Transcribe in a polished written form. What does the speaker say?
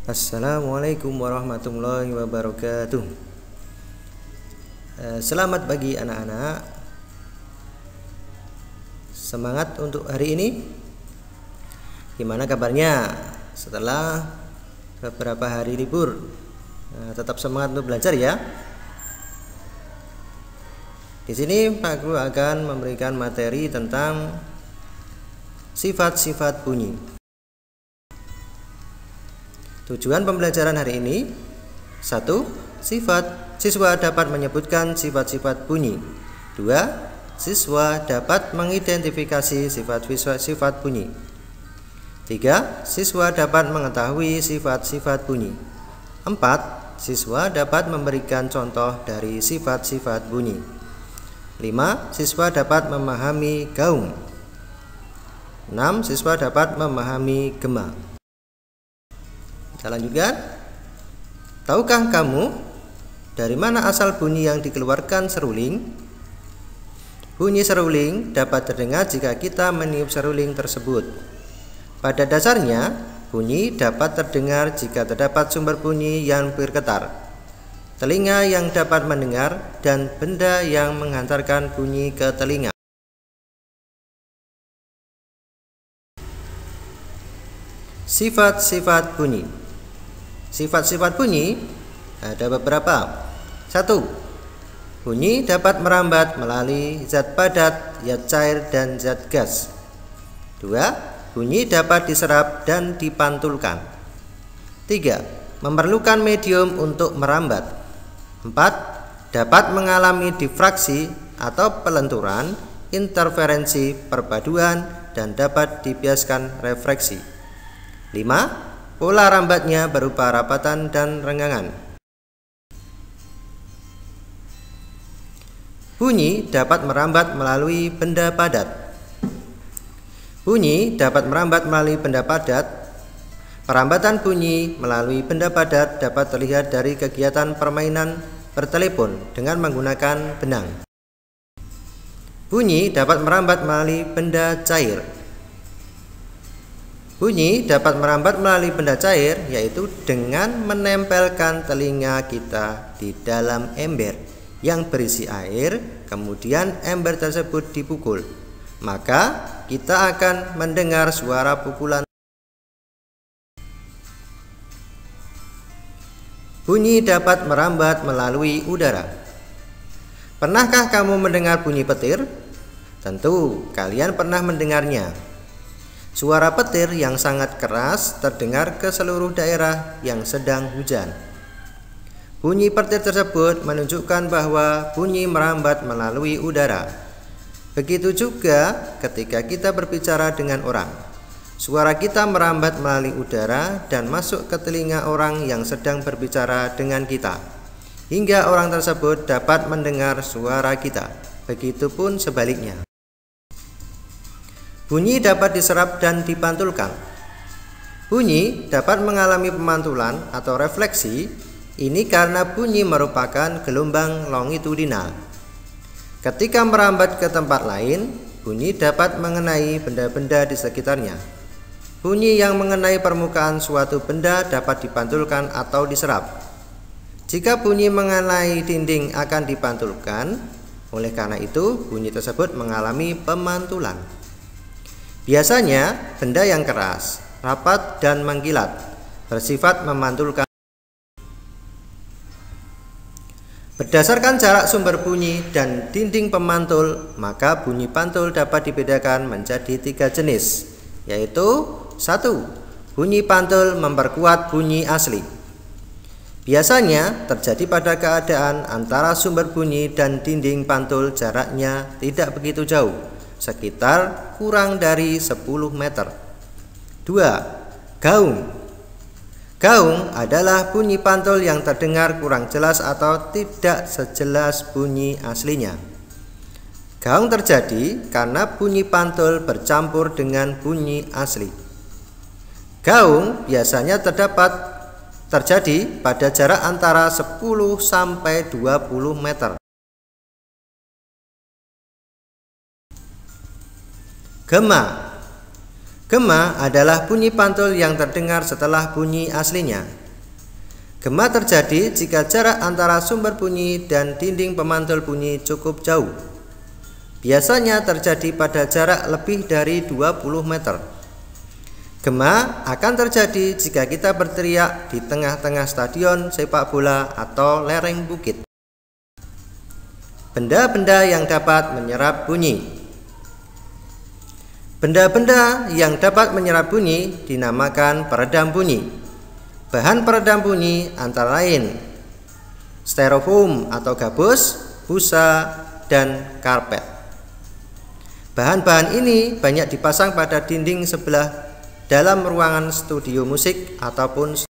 Assalamualaikum warahmatullahi wabarakatuh. Selamat pagi anak-anak. Semangat untuk hari ini. Gimana kabarnya setelah beberapa hari libur? Tetap semangat untuk belajar ya. Di sini Pak Guru akan memberikan materi tentang sifat-sifat bunyi. Tujuan pembelajaran hari ini: 1. Siswa dapat menyebutkan sifat-sifat bunyi. 2. Siswa dapat mengidentifikasi sifat-sifat bunyi. 3. Siswa dapat mengetahui sifat-sifat bunyi. 4. Siswa dapat memberikan contoh dari sifat-sifat bunyi. 5. Siswa dapat memahami gaung. 6. Siswa dapat memahami gema. Kita lanjutkan. Tahukah kamu dari mana asal bunyi yang dikeluarkan seruling? Bunyi seruling dapat terdengar jika kita meniup seruling tersebut. Pada dasarnya, bunyi dapat terdengar jika terdapat sumber bunyi yang bergetar, telinga yang dapat mendengar, dan benda yang menghantarkan bunyi ke telinga. Sifat-sifat bunyi. Sifat-sifat bunyi ada beberapa. 1. Bunyi dapat merambat melalui zat padat, zat cair, dan zat gas. 2. Bunyi dapat diserap dan dipantulkan. 3. Memerlukan medium untuk merambat. 4. Dapat mengalami difraksi atau pelenturan, interferensi, perpaduan, dan dapat dibiaskan refleksi. 5. Pola rambatnya berupa rapatan dan renggangan. Bunyi dapat merambat melalui benda padat. Bunyi dapat merambat melalui benda padat. Perambatan bunyi melalui benda padat dapat terlihat dari kegiatan permainan bertelepon dengan menggunakan benang. Bunyi dapat merambat melalui benda cair. Bunyi dapat merambat melalui benda cair, yaitu dengan menempelkan telinga kita di dalam ember yang berisi air, kemudian ember tersebut dipukul. Maka kita akan mendengar suara pukulan. Bunyi dapat merambat melalui udara. Pernahkah kamu mendengar bunyi petir? Tentu kalian pernah mendengarnya. Suara petir yang sangat keras terdengar ke seluruh daerah yang sedang hujan. Bunyi petir tersebut menunjukkan bahwa bunyi merambat melalui udara. Begitu juga ketika kita berbicara dengan orang. Suara kita merambat melalui udara dan masuk ke telinga orang yang sedang berbicara dengan kita, hingga orang tersebut dapat mendengar suara kita. Begitupun sebaliknya. Bunyi dapat diserap dan dipantulkan. Bunyi dapat mengalami pemantulan atau refleksi. Ini karena bunyi merupakan gelombang longitudinal. Ketika merambat ke tempat lain, bunyi dapat mengenai benda-benda di sekitarnya. Bunyi yang mengenai permukaan suatu benda dapat dipantulkan atau diserap. Jika bunyi mengenai dinding akan dipantulkan. Oleh karena itu, bunyi tersebut mengalami pemantulan. Biasanya benda yang keras, rapat, dan mengkilat bersifat memantulkan. Berdasarkan jarak sumber bunyi dan dinding pemantul, maka bunyi pantul dapat dibedakan menjadi 3 jenis, yaitu 1. Bunyi pantul memperkuat bunyi asli. Biasanya terjadi pada keadaan antara sumber bunyi dan dinding pantul jaraknya tidak begitu jauh, sekitar kurang dari 10 meter. 2. Gaung. Gaung adalah bunyi pantul yang terdengar kurang jelas atau tidak sejelas bunyi aslinya. Gaung terjadi karena bunyi pantul bercampur dengan bunyi asli. Gaung biasanya terjadi pada jarak antara 10 sampai 20 meter. Gema. Gema adalah bunyi pantul yang terdengar setelah bunyi aslinya. Gema terjadi jika jarak antara sumber bunyi dan dinding pemantul bunyi cukup jauh. Biasanya terjadi pada jarak lebih dari 20 meter. Gema akan terjadi jika kita berteriak di tengah-tengah stadion sepak bola atau lereng bukit. Benda-benda yang dapat menyerap bunyi. Benda-benda yang dapat menyerap bunyi dinamakan peredam bunyi. Bahan peredam bunyi antara lain styrofoam atau gabus, busa, dan karpet. Bahan-bahan ini banyak dipasang pada dinding sebelah dalam ruangan studio musik ataupun